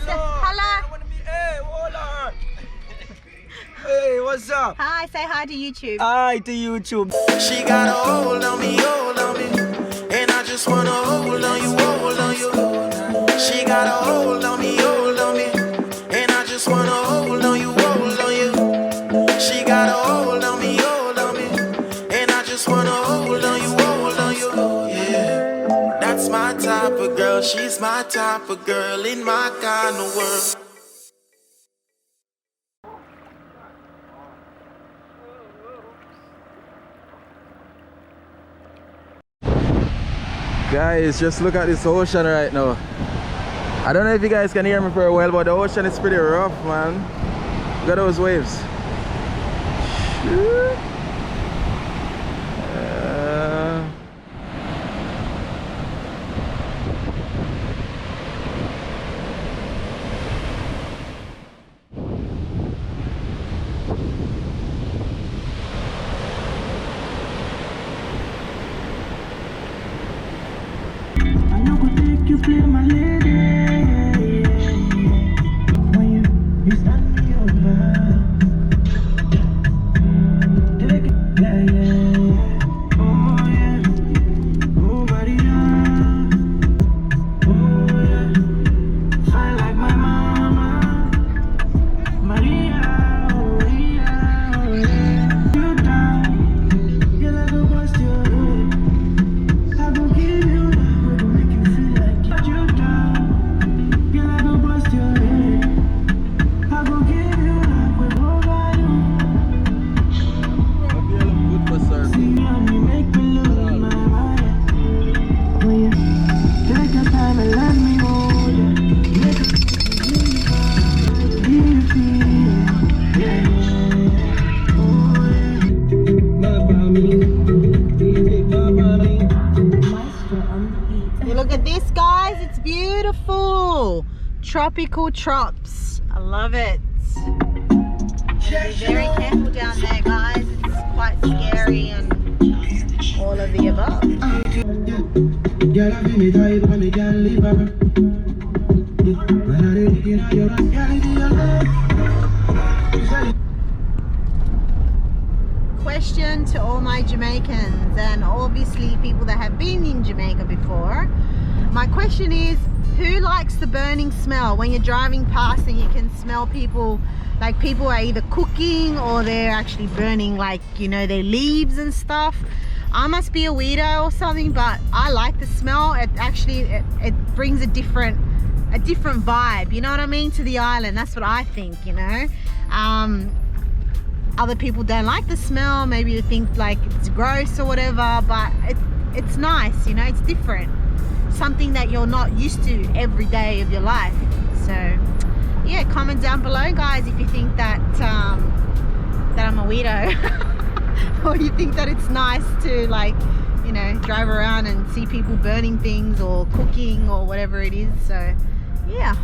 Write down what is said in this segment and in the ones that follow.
Hello. Hey, hold on. Hey, what's up? Hi, say hi to YouTube. Hi to YouTube. She got a hold on me, and I just wanna hold on you, hold on you. She got a hold on me, and I just wanna hold on you, hold on you. She got a hold on me, and I just wanna hold on you, hold on you. Yeah, that's my type of girl. She's my type of girl in my kind of world. Guys, just look at this ocean right now. I don't know if you guys can hear me very well, but the ocean is pretty rough, man. Look at those waves. You play my lady. When you stand me over, take it, yeah, yeah. Oh yeah, oh Maria, oh yeah. Fine like my mama, Maria, oh yeah, oh yeah. You down, you let go bust your head. I go give you that, go make you feel like. You down, girl, I go bust your head. I go give you that with over you. See me and you make me lose my mind. When you take your time and let me hold you, make you feel, yeah, oh yeah. You look at this, guys. It's beautiful. Tropical trops. I love it. Be very careful down there, guys. It's quite scary and all of the above. Girl, I feel me tight, but me can't leave her. When I look in your eyes, girl, it's your love. Question to all my Jamaicans and obviously people that have been in Jamaica before. My question is, who likes the burning smell when you're driving past and you can smell people, like people are either cooking or they're actually burning, like, you know, their leaves and stuff. I must be a weirdo or something, but I like the smell. It actually it brings a different vibe, you know what I mean, to the island. That's what I think, you know. Other people don't like the smell, maybe they think like it's gross or whatever, but it's nice, you know, it's different. Something that you're not used to every day of your life. So yeah, comment down below, guys, if you think that that I'm a weirdo or you think that it's nice to, like, you know, drive around and see people burning things or cooking or whatever it is. So yeah,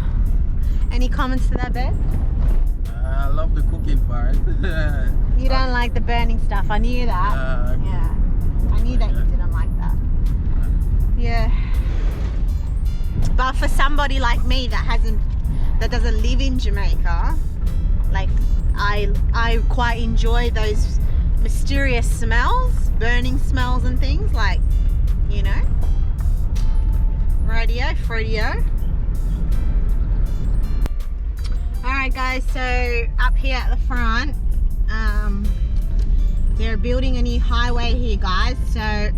any comments to that, babe? I love the cooking part. You don't like the burning stuff. I knew that. Yeah, I knew that you didn't like that. Yeah. But for somebody like me that doesn't live in Jamaica, like I quite enjoy those mysterious smells, burning smells and things, like, you know. Radio, Fredio. Alright guys, so up here at the front, they're building a new highway here, guys. So I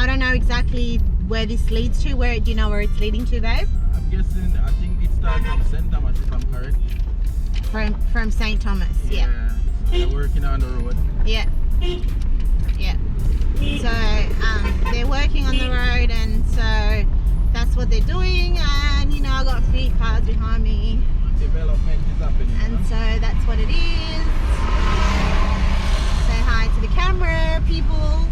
don't know exactly where this leads to. Do you know where it's leading to, babe? I'm guessing, I think it starts from St. Thomas, if I'm correct. From St. Thomas, yeah. So they're working on the road. Yeah. Yeah. So they're working on the road, and so that's what they're doing. And you know, I got 3 cars behind me. Development is happening. And so that's what it is. Say hi to the camera, people.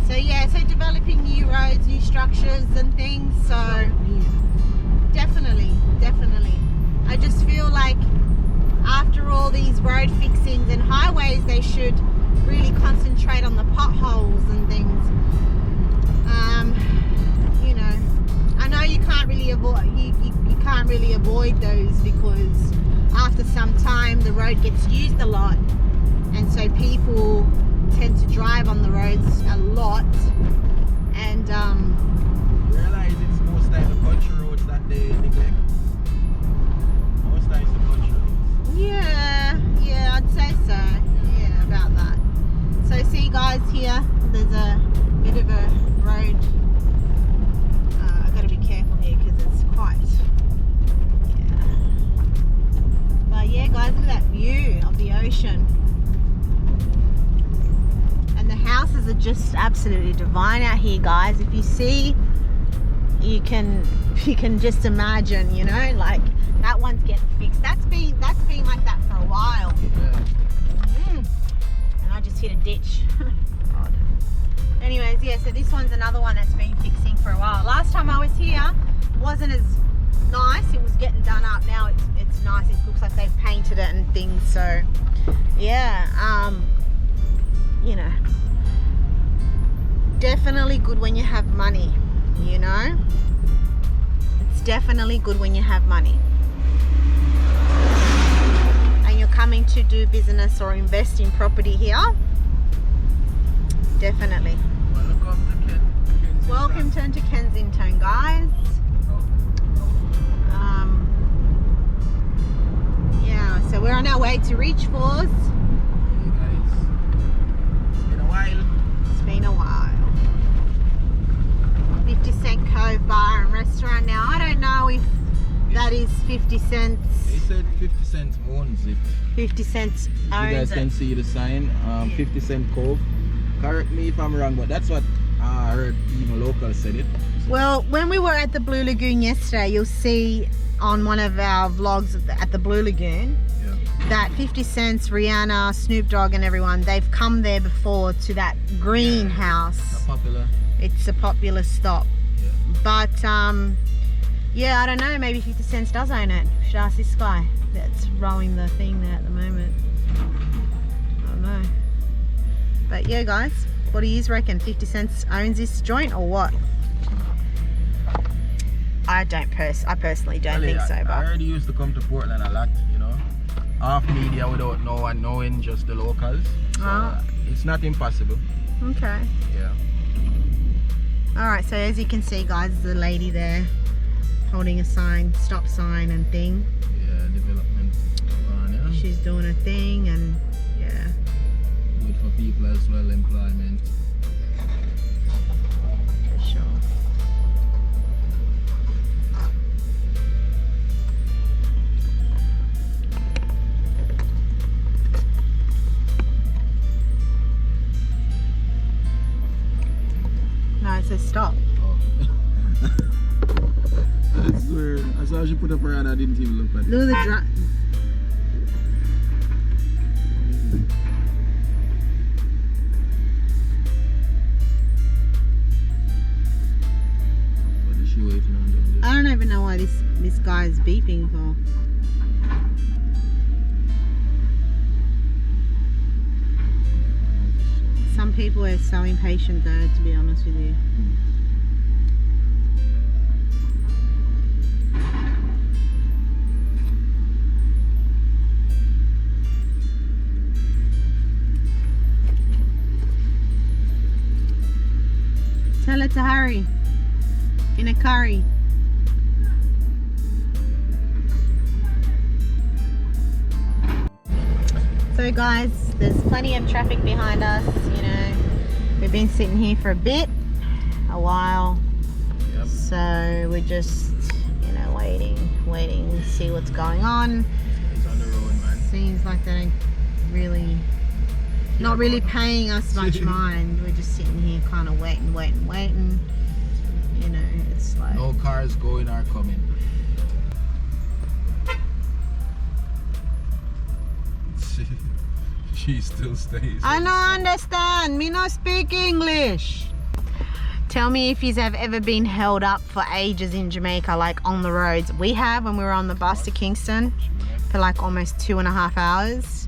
So yeah, so developing new roads, new structures and things. So definitely. I just feel like after all these road fixings and highways, they should really concentrate on the potholes and things. You know, I know you can't really avoid you can't really avoid those, because after some time the road gets used a lot, and so people tend to drive on the roads a lot, and Realize it's most times the country roads that they neglect. Most times the country roads. yeah, I'd say so. Yeah, about that. So see guys, here there's a bit of a road. I've got to be careful here because it's quite, but yeah guys, look at that view of the ocean, and the houses are just absolutely divine out here guys. If you see, you can just imagine, you know, like that one's getting fixed. That's been like that for a while. And I just hit a ditch. God. Anyways, yeah, so this one's another one that's been fixing for a while. Last time I was here, it wasn't as nice. It was getting done up. Now it's nice. It looks like they've painted it and things. So yeah, you know, definitely good when you have money, you know. It's definitely good when you have money and you're coming to do business or invest in property here. Definitely. Welcome to Kensington, guys. Yeah, so we're on our way to Reach Falls. Hey guys, it's been a while. It's been a while. 50 Cent Cove Bar and Restaurant. Now, I don't know if that is 50 cents. They said 50 cents owns it. 50 cents You guys owns can it. see the sign, 50 Cent Cove. Correct me if I'm wrong, but that's what I heard even locals said it. Well, when we were at the Blue Lagoon yesterday, you'll see on one of our vlogs at the Blue Lagoon that 50 Cent, Rihanna, Snoop Dogg and everyone, they've come there before to that greenhouse. It's a popular stop. But yeah, I don't know, maybe 50 Cent does own it. Should ask this guy that's rowing the thing there at the moment. I don't know. But yeah guys, what do you reckon? 50 Cent owns this joint or what? I personally don't think so, but I already used to come to Portland a lot, you know. Off media without no one knowing, just the locals. So it's not impossible. okay. Yeah. Alright, so as you can see guys, there's a lady there holding a sign, stop sign and thing. Yeah, development. Yeah. She's doing a thing and yeah. Good for people as well, employment. For sure. No, it says stop. Oh. I swear, I saw she put up her hand, I didn't even look at it. Look at the drum. What is she waiting on? I don't even know why this guy is beeping for. Some people are so impatient though, to be honest with you. Tell her to hurry. In a curry. So guys, there's plenty of traffic behind us, you know. We've been sitting here for a while. Yep. So we're just, you know, waiting to see what's going on. It's on the road, man. Seems like they don't really, not really paying us much mind. We're just sitting here kind of waiting. You know, it's like... No cars going or coming. She still stays. I don't understand. Me not speak English. Tell me if you've ever been held up for ages in Jamaica, like on the roads. We have when we were on the bus to Kingston for like almost 2.5 hours.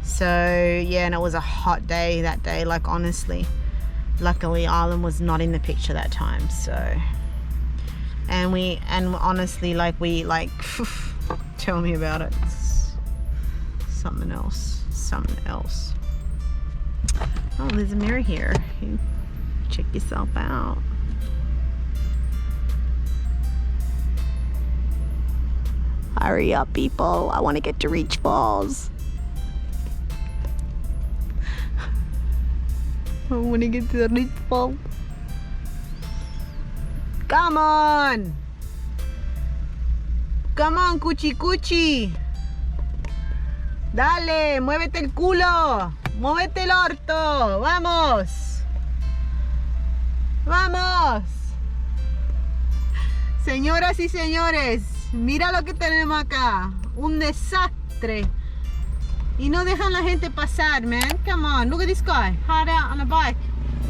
So yeah, and it was a hot day that day, like honestly. Luckily Ireland was not in the picture that time, so and honestly, like we like tell me about it. It's something else. Oh, there's a mirror here. You check yourself out. Hurry up, people. I want to get to Reach Falls. I want to get to Reach Falls. Come on. Come on, cuchi cuchi. Dale, muévete el culo. Muévete el orto. Vamos. Vamos. Señoras y señores, mira lo que tenemos acá. Un desastre. Y no dejan la gente pasar, man. Come on, look at this guy. Hard out on a bike.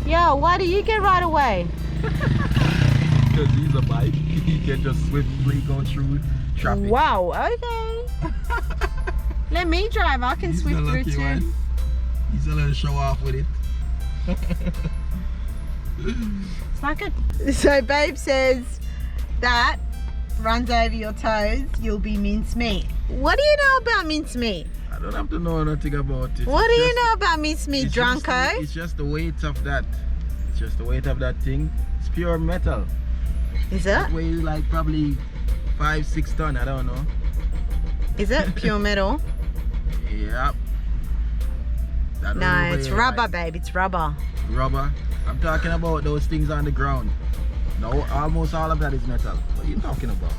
Yo, why do you get right away? Because he's a bike. He can just swiftly go through traffic. Wow, okay. Let me drive. I can swift through too. One. He's a little show off with it. It's like a... So babe says that runs over your toes, you'll be mincemeat. What do you know about mincemeat? I don't have to know nothing about it. What do you know about mincemeat, drunko? It's just the weight of that. It's just the weight of that thing. It's pure metal. Is it? It weighs like probably 5-6 tons. I don't know. Is it pure metal? Yep. That No, don't it's weigh rubber, like babe. It's rubber. Rubber. I'm talking about those things on the ground. No, almost all of that is metal. What are you talking about?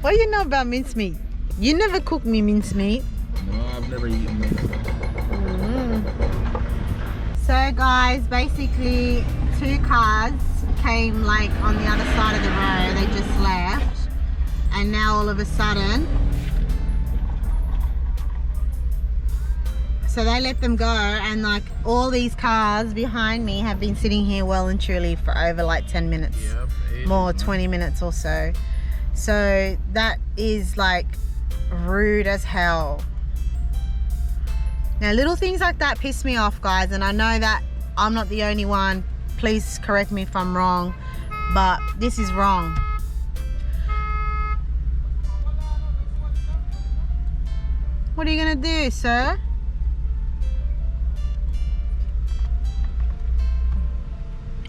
What do you know about mincemeat? You never cooked me mincemeat. No, I've never eaten mincemeat. So guys, basically 2 cars came like on the other side of the road. They just left, and now all of a sudden, so they let them go, and like all these cars behind me have been sitting here well and truly for over like 10 minutes. Yep, More, 20 minutes or so. So that is like rude as hell. Now little things like that piss me off, guys, and I know that I'm not the only one. Please correct me if I'm wrong, but this is wrong. What are you gonna do, sir?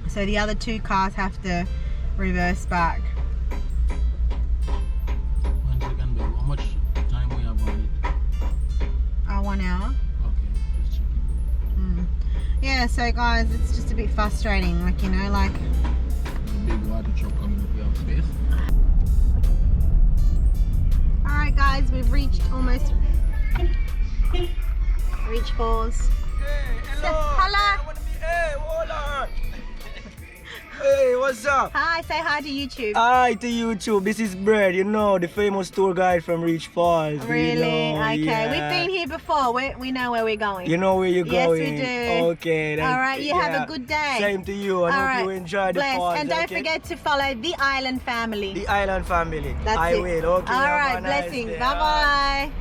So the other 2 cars have to reverse back. 1 second, babe. How much time we have on it? 1 hour. Okay, just checking. Yeah, so guys, it's just a bit frustrating, like, you know, like... The big water truck coming up, we have space. Alright guys, we've reached almost... Reach Falls. Hey, hello. Hello. Hey, hold on. Hey, what's up? Hi, say hi to YouTube. Hi to YouTube. This is Brad, you know, the famous tour guide from Reach Falls. Really? You know, Okay, yeah. we've been here before. We know where we're going. You know where you're Yes, going? we do. Okay. Then, Alright, you have a good day. Same to you. I All hope right. you enjoy the Bless. falls. And don't okay? forget to follow the Island family. The Island family. That's I it. will. Okay. All have right, a nice blessings. day. Bye bye.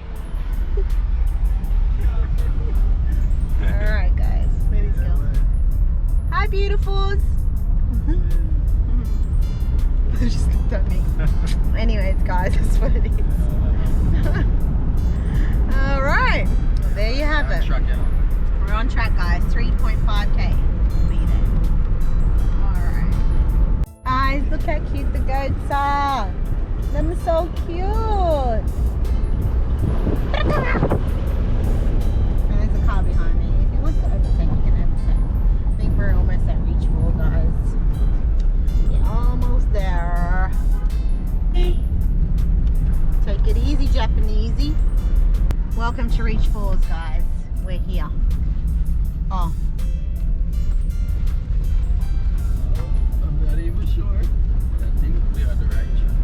All right, guys. Where is going? Hi, beautifuls. They just looked at me. Anyways, guys, that's what it is. All right. Well, there you have it. Truck, yeah. We're on track, guys. 3.5k. We'll be there. Alright. Guys, look how cute the goats are. Them are so cute. And there's a car behind me. If he wants to overtake, he can overtake. I think we're almost at Reach Falls, guys. We're almost there. Take it easy, Japanesey. Welcome to Reach Falls, guys. We're here. Oh. I'm not even sure. I think we're on the right track.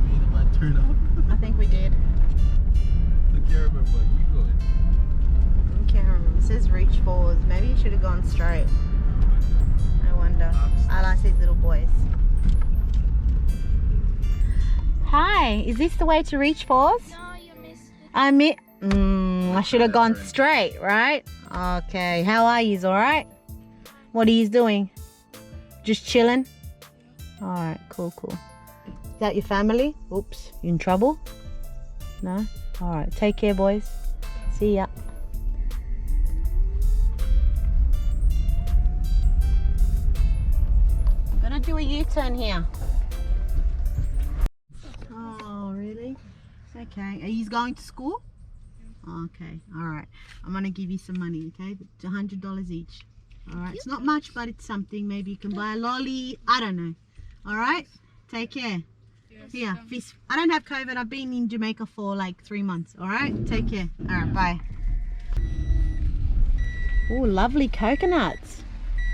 We made a bad turn up. I think we did. I can't remember. Keep going. I can't remember. It says Reach Falls. Maybe you should have gone straight. I wonder. I like these little boys. Hi, is this the way to Reach Falls? No, you missed it. I should have gone straight, right? Okay. How are you? All right? What are you doing? Just chilling? Alright, cool. Is that your family? Oops, you in trouble? No? Alright, take care, boys. See ya. I'm gonna do a U-turn here. Oh, really? It's okay. Are you going to school? Okay, alright. I'm gonna give you some money, okay? It's $100 each. Alright, it's not much, but it's something. Maybe you can buy a lolly. I don't know. Alright? Take care. Here, fish. I don't have COVID. I've been in Jamaica for like 3 months. Alright? Take care. Alright, bye. Oh, lovely coconuts.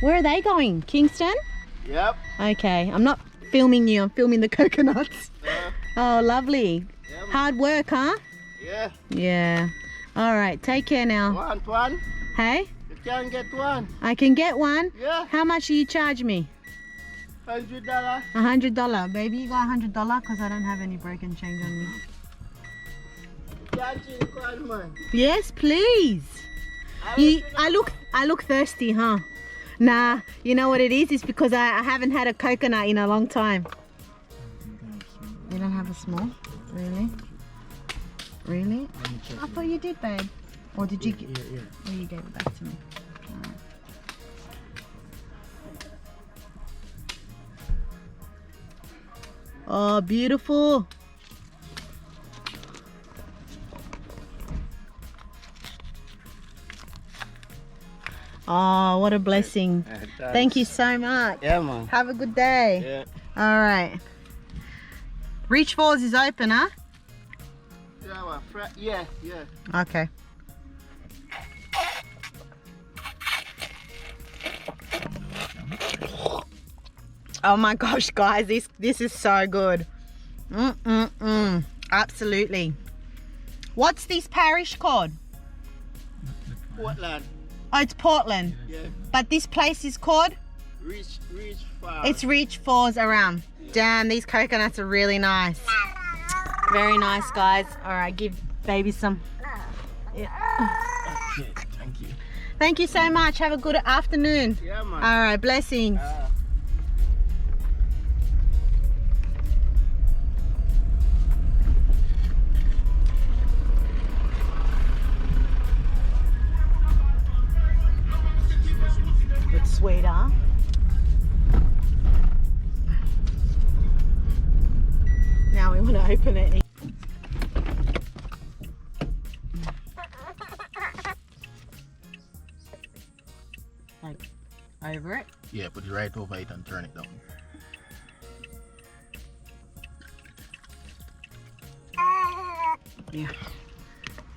Where are they going? Kingston? Yep. Okay, I'm not filming you. I'm filming the coconuts. Oh, lovely. Yeah, Hard work, huh? Yeah. Yeah. Alright, take care now. One. Hey? You can get one. I can get one? Yeah. How much do you charge me? $100. $100. Baby, you got $100? Because I don't have any broken change on me. You can change one, man. Yes, please. I look thirsty, huh? Nah, you know what it is? It's because I haven't had a coconut in a long time. You don't have a small? Really? Really? I thought you did, babe. Or did you? Yeah. Oh, you gave it back to me. Alright. Oh, beautiful. Oh, what a blessing. Thank you so much. Yeah, man. Have a good day. Yeah. All right. Reach Falls is open, huh? Yeah, man. Yeah. Okay. Oh my gosh, guys, this is so good. Absolutely. What's this parish called? Portland. Oh, it's Portland. Yeah. But this place is called? Reach far. It's Reach Falls around. Damn, these coconuts are really nice. Very nice, guys. All right, give baby some. Yeah. Okay, thank you. Thank you so much. Have a good afternoon. Yeah, man. All right, blessings. It's sweet, huh? Now we want to open it. Like over it. Yeah, put it right over it and turn it down. Yeah.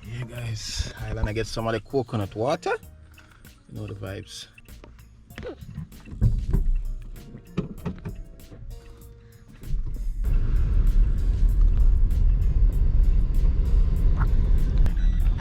Yeah, guys. I'm gonna get some of the coconut water. You know the vibes.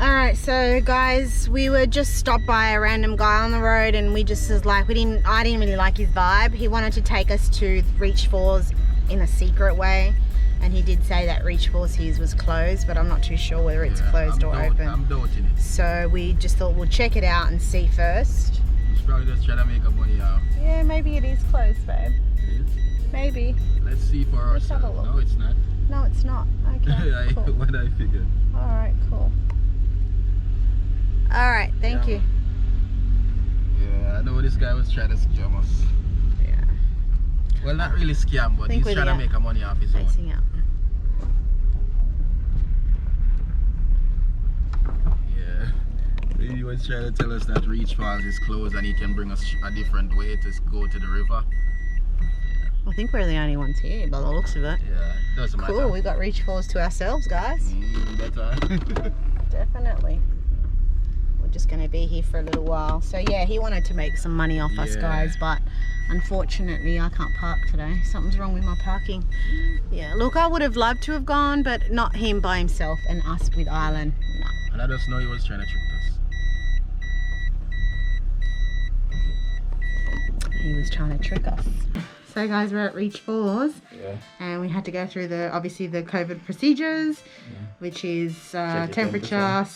Alright, so guys, we were just stopped by a random guy on the road and we just was like, I didn't really like his vibe. He wanted to take us to Reach Falls in a secret way, and he did say that Reach Falls his was closed, but I'm not too sure whether it's closed or open. I'm doubting it. So we just thought we'll check it out and see first. He's probably just trying to make a money out. Yeah, maybe it is closed, babe. It is? Maybe. Let's see for Let's have a ourselves. look. No, it's not. No, it's not. Okay, cool. What I figured. Alright, cool. Alright, thank you. Yeah, I know this guy was trying to scam us. Yeah. Well, not really scam, but he's trying to make a money off his own. Facing out. Yeah. He was trying to tell us that Reach Falls is closed and he can bring us a different way to go to the river. I think we're the only ones here by the looks of it. Yeah, doesn't matter. Cool, we got Reach Falls to ourselves, guys. Better. Definitely. We're just going to be here for a little while. So yeah, he wanted to make some money off us, guys, but unfortunately I can't park today. Something's wrong with my parking. Yeah, look, I would have loved to have gone, but not him by himself and us with Island. No. And I just know he was trying to trick us. He was trying to trick us. So guys, we're at Reach Falls, and we had to go through obviously the COVID procedures, which is temperature,